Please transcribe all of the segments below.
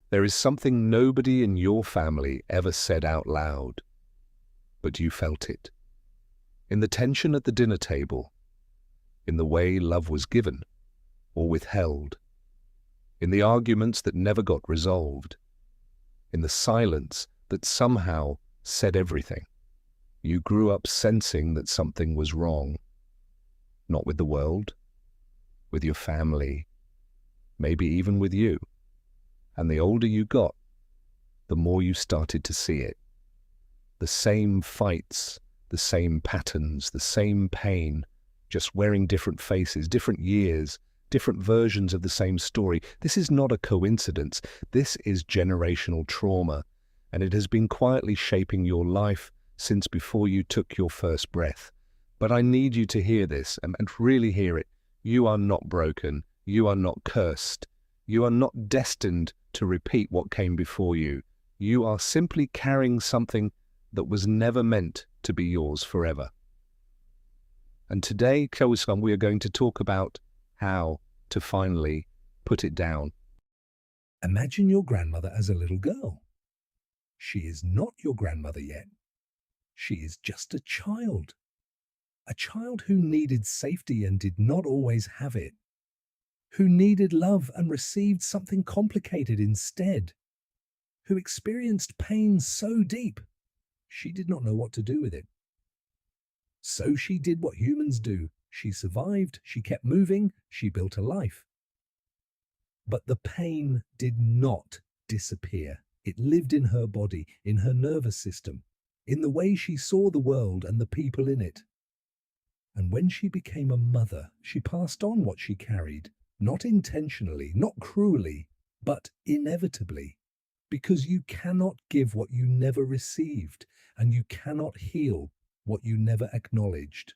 There is something nobody in your family ever said out loud, but you felt it. In the tension at the dinner table, in the way love was given or withheld, in the arguments that never got resolved, in the silence that somehow said everything. You grew up sensing that something was wrong, not with the world, with your family, maybe even with you. And the older you got, the more you started to see it. The same fights, the same patterns, the same pain, just wearing different faces, different years, different versions of the same story. This is not a coincidence. This is generational trauma, and it has been quietly shaping your life since before you took your first breath. But I need you to hear this and really hear it. You are not broken. You are not cursed. You are not destined to repeat what came before you. You are simply carrying something that was never meant to be yours forever. And today, Kyo-san, we are going to talk about how to finally put it down. Imagine your grandmother as a little girl. She is not your grandmother yet. She is just a child who needed safety and did not always have it, who needed love and received something complicated instead, who experienced pain so deep she did not know what to do with it. So she did what humans do. She survived, she kept moving, she built a life. But the pain did not disappear. It lived in her body, in her nervous system, in the way she saw the world and the people in it. And when she became a mother, she passed on what she carried, not intentionally, not cruelly, but inevitably. Because you cannot give what you never received, and you cannot heal what you never acknowledged.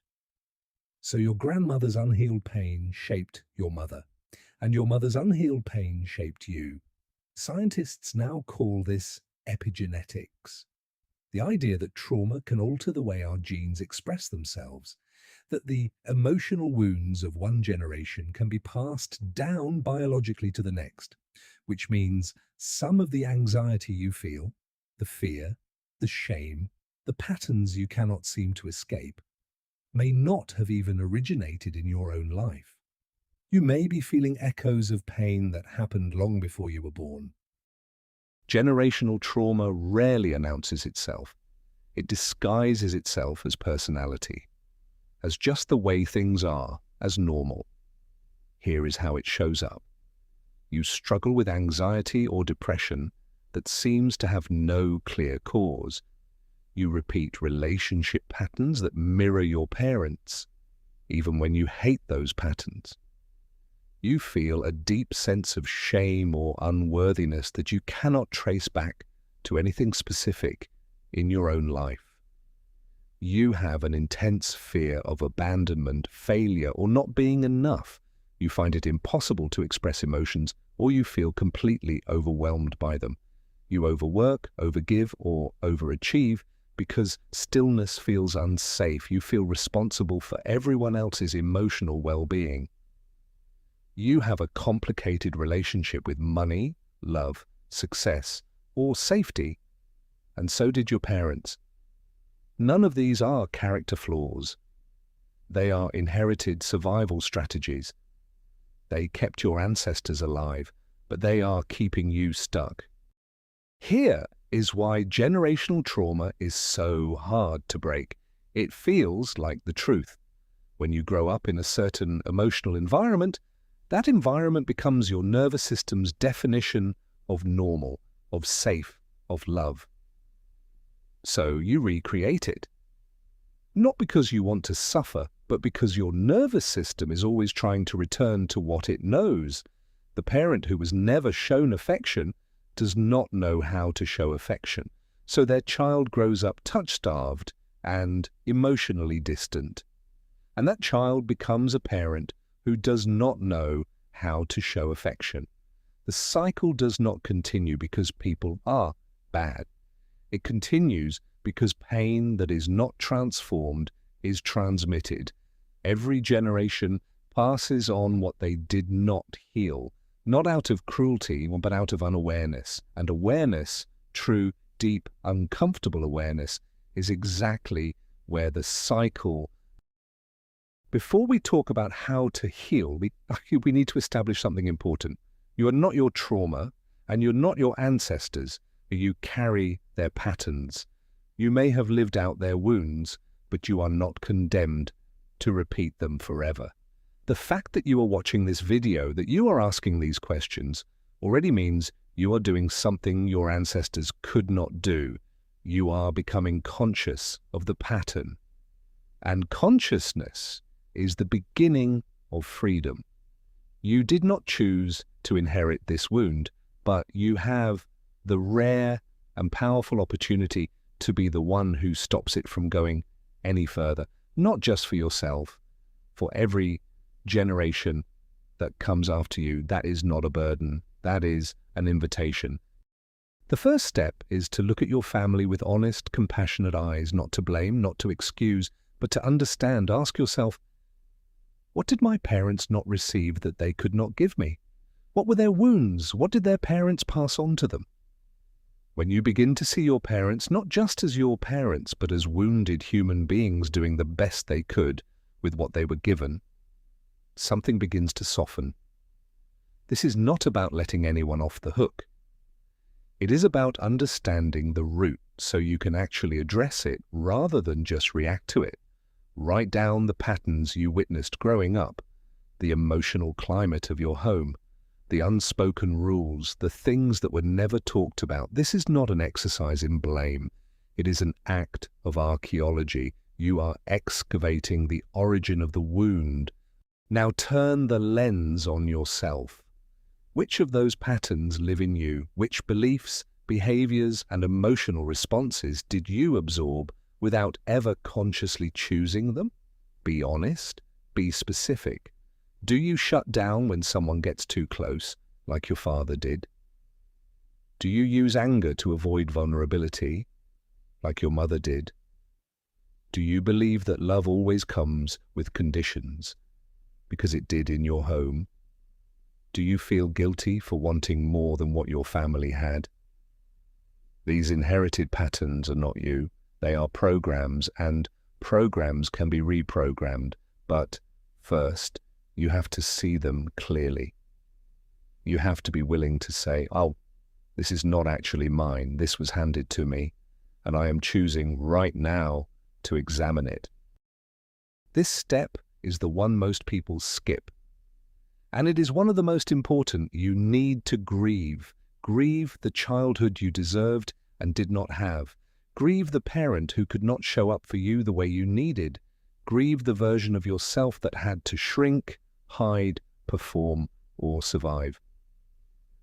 So your grandmother's unhealed pain shaped your mother, and your mother's unhealed pain shaped you. Scientists now call this epigenetics. The idea that trauma can alter the way our genes express themselves, that the emotional wounds of one generation can be passed down biologically to the next, which means some of the anxiety you feel, the fear, the shame, the patterns you cannot seem to escape, may not have even originated in your own life. You may be feeling echoes of pain that happened long before you were born. Generational trauma rarely announces itself. It disguises itself as personality, as just the way things are, as normal. Here is how it shows up. You struggle with anxiety or depression that seems to have no clear cause. You repeat relationship patterns that mirror your parents, even when you hate those patterns. You feel a deep sense of shame or unworthiness that you cannot trace back to anything specific in your own life. You have an intense fear of abandonment, failure, or not being enough. You find it impossible to express emotions, or you feel completely overwhelmed by them. You overwork, overgive, or overachieve because stillness feels unsafe. You feel responsible for everyone else's emotional well-being. You have a complicated relationship with money, love, success, or safety, and so did your parents. None of these are character flaws. They are inherited survival strategies. They kept your ancestors alive, but they are keeping you stuck. Here is why generational trauma is so hard to break. It feels like the truth. When you grow up in a certain emotional environment, that environment becomes your nervous system's definition of normal, of safe, of love. So you recreate it. Not because you want to suffer, but because your nervous system is always trying to return to what it knows. The parent who was never shown affection does not know how to show affection, so their child grows up touch-starved and emotionally distant. And that child becomes a parent who does not know how to show affection. The cycle does not continue because people are bad. It continues because pain that is not transformed is transmitted. Every generation passes on what they did not heal, not out of cruelty, but out of unawareness. And awareness, true, deep, uncomfortable awareness, is exactly where the cycle... Before we talk about how to heal, we need to establish something important. You are not your trauma, and you're not your ancestors. You carry their patterns. You may have lived out their wounds, but you are not condemned to repeat them forever. The fact that you are watching this video, that you are asking these questions, already means you are doing something your ancestors could not do. You are becoming conscious of the pattern. And consciousness is the beginning of freedom. You did not choose to inherit this wound, but you have the rare and powerful opportunity to be the one who stops it from going any further, not just for yourself, for every generation that comes after you. That is not a burden. That is an invitation. The first step is to look at your family with honest, compassionate eyes, not to blame, not to excuse, but to understand. Ask yourself, what did my parents not receive that they could not give me? What were their wounds? What did their parents pass on to them? When you begin to see your parents not just as your parents, but as wounded human beings doing the best they could with what they were given, something begins to soften. This is not about letting anyone off the hook. It is about understanding the root so you can actually address it rather than just react to it. Write down the patterns you witnessed growing up, the emotional climate of your home, the unspoken rules, the things that were never talked about. This is not an exercise in blame. It is an act of archaeology. You are excavating the origin of the wound. Now turn the lens on yourself. Which of those patterns live in you? Which beliefs, behaviors, and emotional responses did you absorb without ever consciously choosing them? Be honest. Be specific. Do you shut down when someone gets too close, like your father did? Do you use anger to avoid vulnerability, like your mother did? Do you believe that love always comes with conditions, because it did in your home? Do you feel guilty for wanting more than what your family had? These inherited patterns are not you. They are programs, and programs can be reprogrammed. But first, you have to see them clearly. You have to be willing to say, oh, this is not actually mine. This was handed to me, and I am choosing right now to examine it. This step is the one most people skip. And it is one of the most important. You need to grieve. Grieve the childhood you deserved and did not have. Grieve the parent who could not show up for you the way you needed. Grieve the version of yourself that had to shrink, hide, perform, or survive.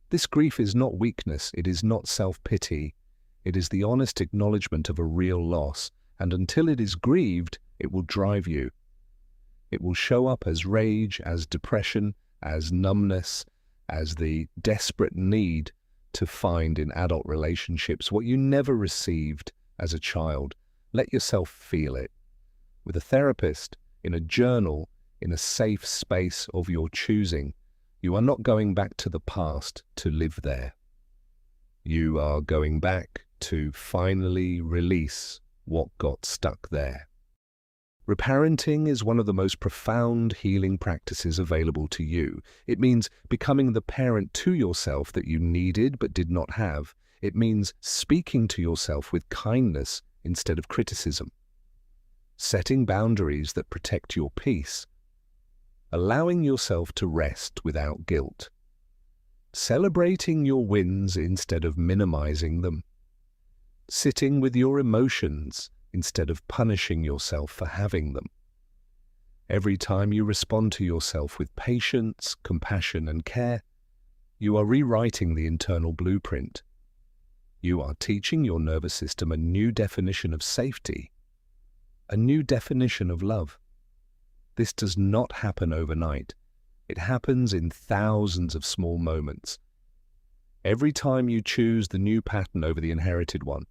This grief is not weakness. It is not self-pity. It is the honest acknowledgement of a real loss. And until it is grieved, it will drive you. It will show up as rage, as depression, as numbness, as the desperate need to find in adult relationships what you never received as a child. Let yourself feel it. With a therapist, in a journal, in a safe space of your choosing, you are not going back to the past to live there. You are going back to finally release what got stuck there. Reparenting is one of the most profound healing practices available to you. It means becoming the parent to yourself that you needed but did not have. It means speaking to yourself with kindness instead of criticism. Setting boundaries that protect your peace. Allowing yourself to rest without guilt. Celebrating your wins instead of minimizing them. Sitting with your emotions instead of punishing yourself for having them. Every time you respond to yourself with patience, compassion, and care, you are rewriting the internal blueprint. You are teaching your nervous system a new definition of safety, a new definition of love. This does not happen overnight. It happens in thousands of small moments. Every time you choose the new pattern over the inherited one,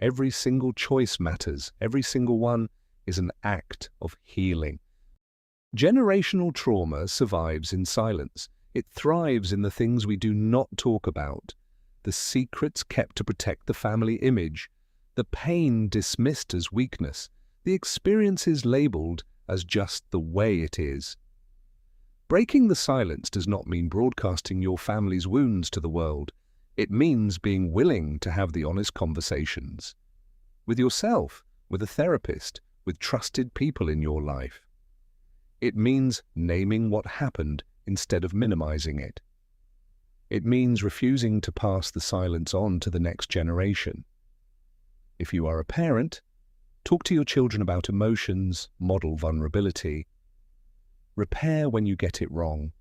every single choice matters. Every single one is an act of healing. Generational trauma survives in silence. It thrives in the things we do not talk about, the secrets kept to protect the family image, the pain dismissed as weakness, the experiences labeled as just the way it is. Breaking the silence does not mean broadcasting your family's wounds to the world. It means being willing to have the honest conversations. With yourself, with a therapist, with trusted people in your life. It means naming what happened instead of minimizing it. It means refusing to pass the silence on to the next generation. If you are a parent, talk to your children about emotions, model vulnerability. Repair when you get it wrong.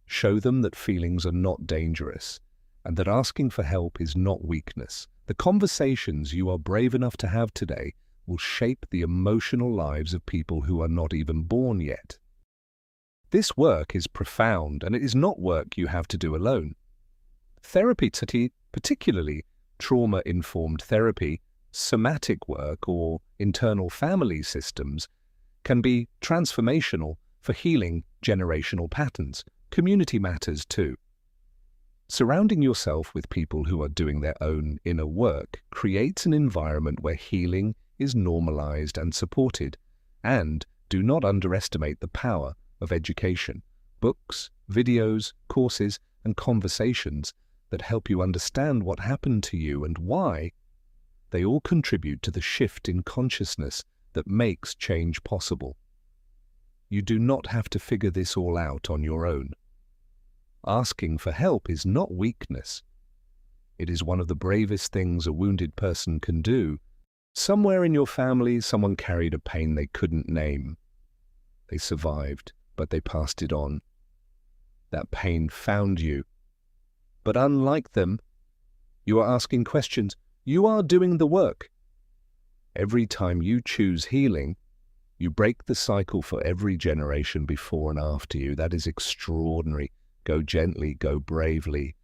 Show them that feelings are not dangerous and that asking for help is not weakness. The conversations you are brave enough to have today will shape the emotional lives of people who are not even born yet. This work is profound, and it is not work you have to do alone. Therapy, particularly trauma-informed therapy, somatic work, or internal family systems, can be transformational for healing generational patterns. Community matters too. Surrounding yourself with people who are doing their own inner work creates an environment where healing is normalized and supported. And do not underestimate the power of education. Books, videos, courses, and conversations that help you understand what happened to you and why, they all contribute to the shift in consciousness that makes change possible. You do not have to figure this all out on your own. Asking for help is not weakness. It is one of the bravest things a wounded person can do. Somewhere in your family, someone carried a pain they couldn't name. They survived, but they passed it on. That pain found you. But unlike them, you are asking questions. You are doing the work. Every time you choose healing, you break the cycle for every generation before and after you. That is extraordinary. Go gently, go bravely,